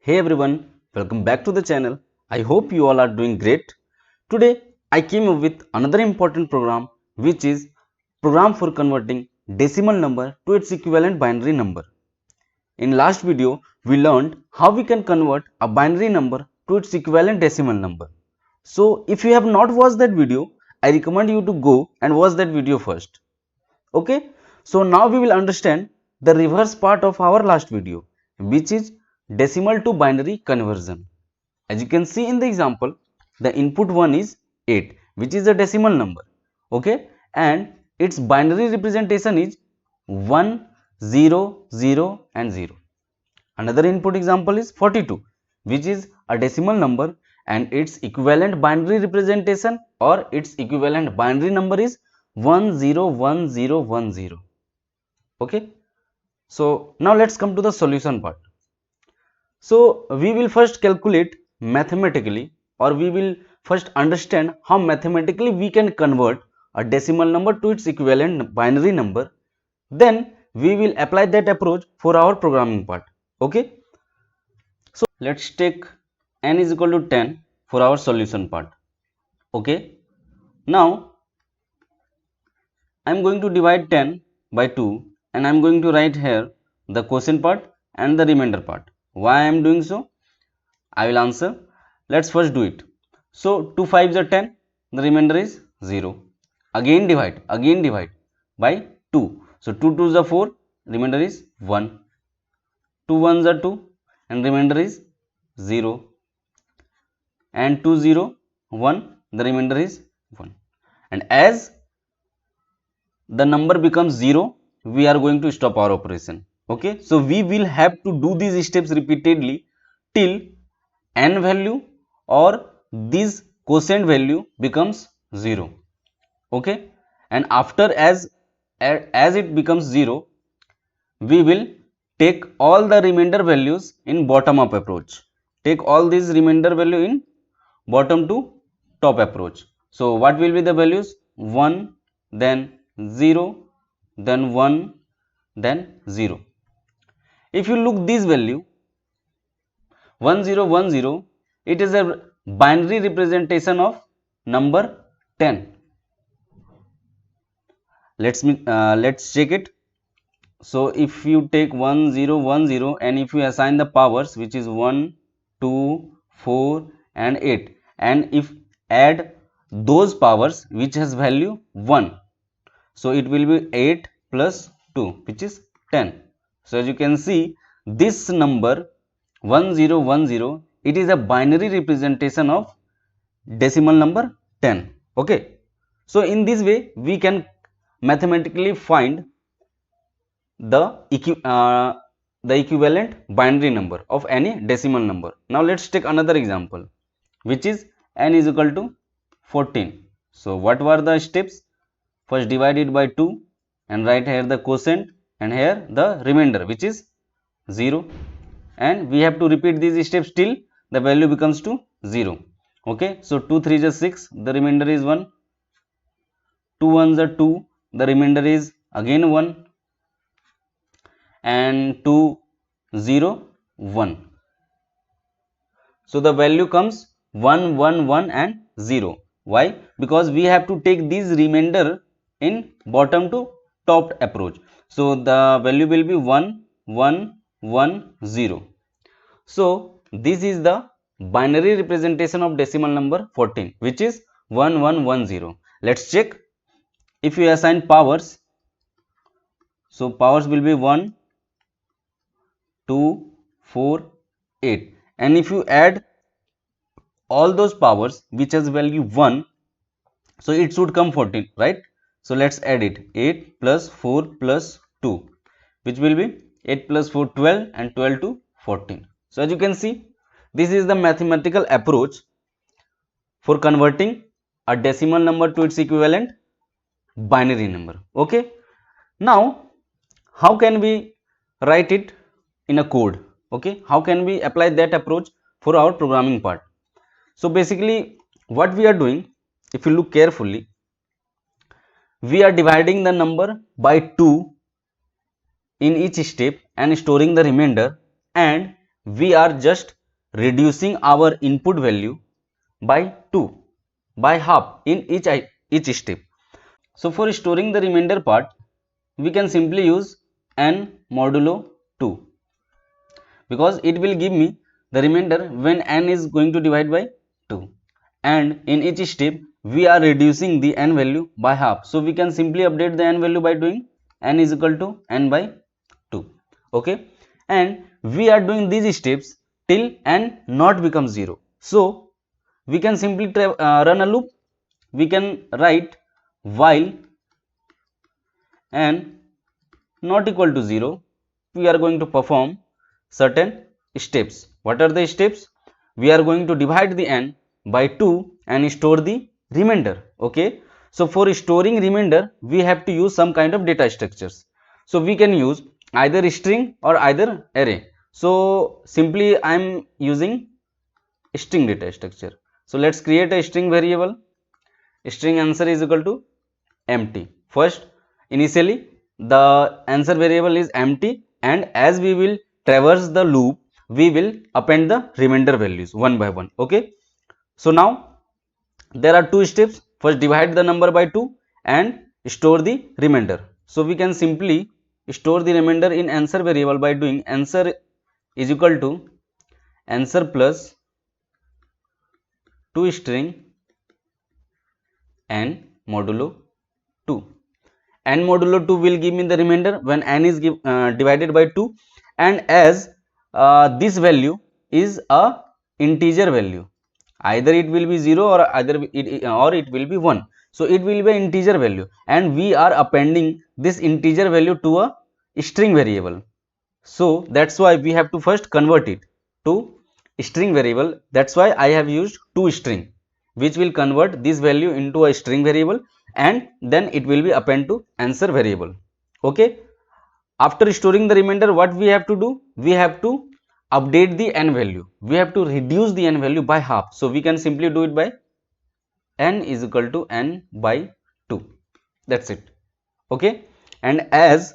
Hey everyone, welcome back to the channel. I hope you all are doing great. Today I came up with another important program which is program for converting decimal number to its equivalent binary number. In last video we learned how we can convert a binary number to its equivalent decimal number. So if you have not watched that video, I recommend you to go and watch that video first. Okay, so now we will understand the reverse part of our last video, which is decimal to binary conversion. As you can see in the example, the input one is 8, which is a decimal number. Okay, and its binary representation is 1, 0, 0 and 0. Another input example is 42, which is a decimal number, and its equivalent binary representation or its equivalent binary number is 101010. Okay, so now let's come to the solution part. So we will first calculate mathematically, or we will first understand how mathematically we can convert a decimal number to its equivalent binary number. Then we will apply that approach for our programming part. Okay, so let's take n is equal to 10 for our solution part. Okay, now I am going to divide 10 by 2 and I am going to write here the quotient part and the remainder part. Why I am doing so? I will answer. Let's first do it. So 2 5s are 10, the remainder is 0. Again divide by 2. So 2 2s are 4, remainder is 1. 2 1s are 2 and remainder is 0. And 2 0 1, the remainder is 1. And as the number becomes 0, we are going to stop our operation. Okay, so we will have to do these steps repeatedly till n value or this quotient value becomes 0. Okay, and after as it becomes 0, we will take all the remainder values in bottom up approach. Take all these remainder value in bottom to top approach. So what will be the values? 1, then 0, then 1, then 0. If you look this value 1010, it is a binary representation of number 10. Let's check it. So if you take 1010 and if you assign the powers, which is 1, 2, 4 and 8, and if add those powers which has value 1, so it will be 8 plus 2, which is 10. So as you can see, this number 1010, it is a binary representation of decimal number 10. Okay, so in this way we can mathematically find the equivalent binary number of any decimal number. Now let's take another example, which is n is equal to 14. So what were the steps? First divide it by 2 and write here the quotient and here the remainder, which is 0, and we have to repeat these steps till the value becomes to 0. Okay, so 2 3 is 6, the remainder is 1. 2 1s are 2, the remainder is again 1, and 2 0 1. So the value comes 1 1 1 and 0. Why? Because we have to take these remainder in bottom to top approach. So the value will be 1 1 1 0. So this is the binary representation of decimal number 14, which is 1110. Let's check. If you assign powers, so powers will be 1 2 4 8, and if you add all those powers which has value 1, so it should come 14, right? So let's add it. 8 plus 4 plus 2, which will be 8 plus 4 12 and 12 to 14. So as you can see, this is the mathematical approach for converting a decimal number to its equivalent binary number. Okay, now how can we write it in a code? Okay, how can we apply that approach for our programming part? So basically what we are doing, if you look carefully, we are dividing the number by 2 in each step and storing the remainder, and we are just reducing our input value by 2, by half in each step. So for storing the remainder part, we can simply use n modulo 2, because it will give me the remainder when n is going to divide by 2, and in each step we are reducing the n value by half. So we can simply update the n value by doing n is equal to n by 2. Okay, and we are doing these steps till n not becomes 0. So we can simply run a loop. We can write while n not equal to 0, we are going to perform certain steps. What are the steps? We are going to divide the n by 2 and store the remainder. Okay, so for storing remainder we have to use some kind of data structures. So we can use either string or either array. So simply I am using string data structure. So let's create a string variable. String answer is equal to empty. First, initially the answer variable is empty, and as we will traverse the loop, we will append the remainder values one by one. Okay, so now there are two steps. First, divide the number by 2 and store the remainder. So we can simply store the remainder in answer variable by doing answer is equal to answer plus 2 string n modulo 2. N modulo 2 will give me the remainder when n is divided by 2, and as this value is a integer value, either it will be 0 or it will be 1. So it will be an integer value, and we are appending this integer value to a string variable. So that's why we have to first convert it to string variable. That's why I have used toString, which will convert this value into a string variable, and then it will be append to answer variable. Okay, after storing the remainder, what we have to do? We have to update the n value. We have to reduce the n value by half. So we can simply do it by n is equal to n by 2. That's it. Okay, and as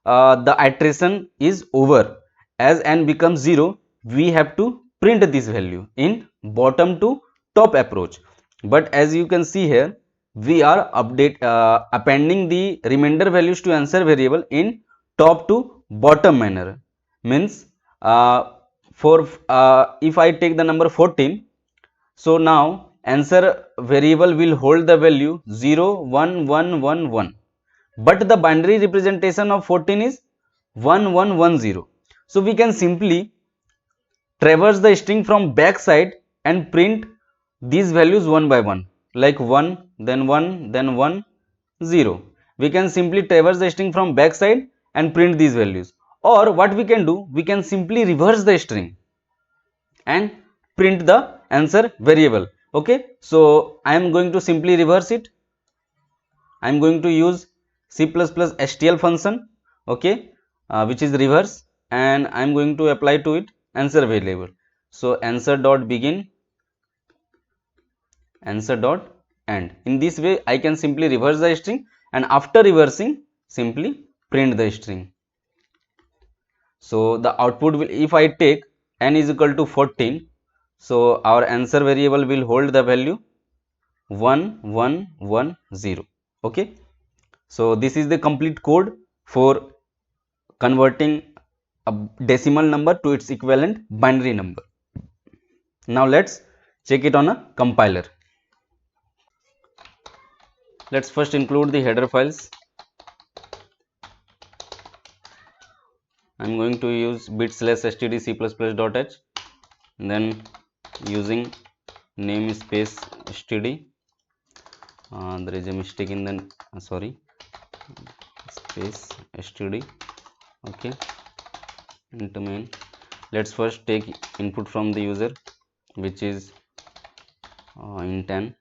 the iteration is over, as n becomes 0, we have to print this value in bottom to top approach. But as you can see here, we are appending the remainder values to answer variable in top to bottom manner. Means for if I take the number 14, so now answer variable will hold the value 0 1 1 1 1, but the binary representation of 14 is 1110. So we can simply traverse the string from back side and print these values one by one, like 1 then 1 then 1 0. We can simply traverse the string from back side and print these values, or what we can do, we can simply reverse the string and print the answer variable. Okay, so I am going to simply reverse it. I am going to use C++ STL function, okay, which is reverse, and I am going to apply to it answer variable. So answer dot begin, answer dot end. In this way, I can simply reverse the string, and after reversing, simply print the string. So the output will, if I take n is equal to 14, so our answer variable will hold the value 1110. Okay. So this is the complete code for converting a decimal number to its equivalent binary number. Now let's check it on a compiler. Let's first include the header files. I'm going to use bit/std c++.h, then using namespace std. There is a mistake in the space std. Okay, into main. Let's first take input from the user, which is int n,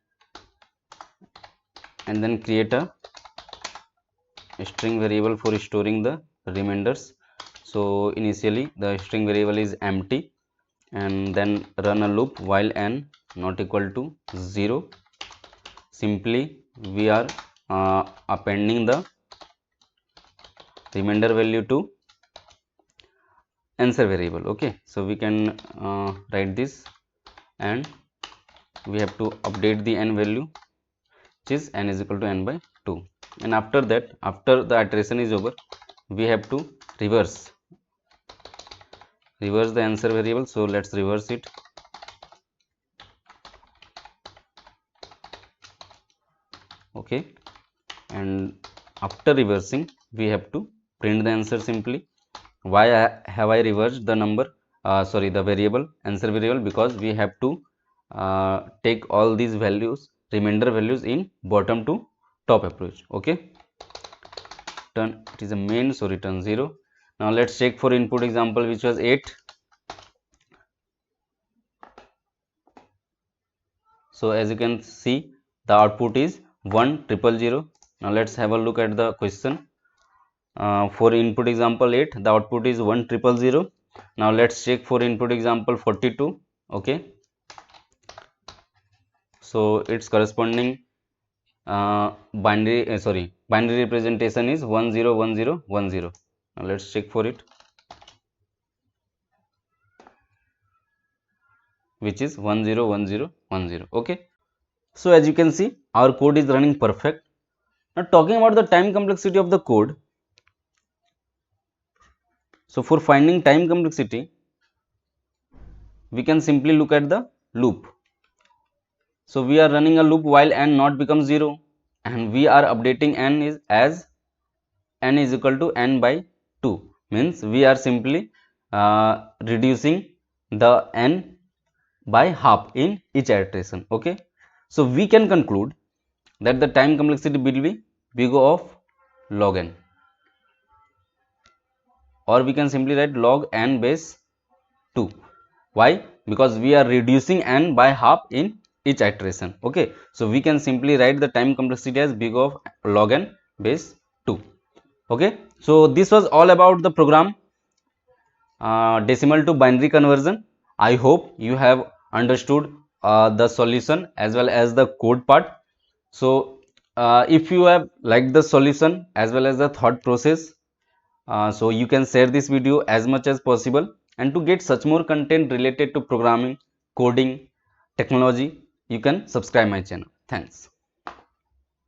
and then create a string variable for storing the remainders. So initially the string variable is empty, and then run a loop while n not equal to 0. Simply we are appending the remainder value to answer variable. Okay, so we can write this, and we have to update the n value, which is n is equal to n by 2. And after that, after the iteration is over, we have to reverse the answer variable. So let's reverse it. Okay, and after reversing, we have to print the answer simply. Why have I reversed the number, sorry, the variable, answer variable? Because we have to take all these values, remainder values, in bottom to top approach. Okay, turn, it is a main, so return 0. Now let's check for input example, which was 8. So as you can see, the output is 1000. Now let's have a look at the question. For input example 8, the output is 1000. Now let's check for input example 42. Okay, so its corresponding binary representation is 101010. Now let's check for it, which is 101010. Okay, so as you can see, our code is running perfect. Now talking about the time complexity of the code. So for finding time complexity, we can simply look at the loop. So we are running a loop while n not becomes 0, and we are updating n is as n is equal to n by 2. Means we are simply reducing the n by half in each iteration. Okay, so we can conclude that the time complexity will be big O of log n, or we can simply write log n base 2. Why? Because we are reducing n by half in each iteration. Okay, so we can simply write the time complexity as big O of log n base 2. Okay, so this was all about the program decimal to binary conversion. I hope you have understood the solution as well as the code part. So if you have liked the solution as well as the thought process, so you can share this video as much as possible. And to get such more content related to programming, coding, technology, you can subscribe my channel. Thanks.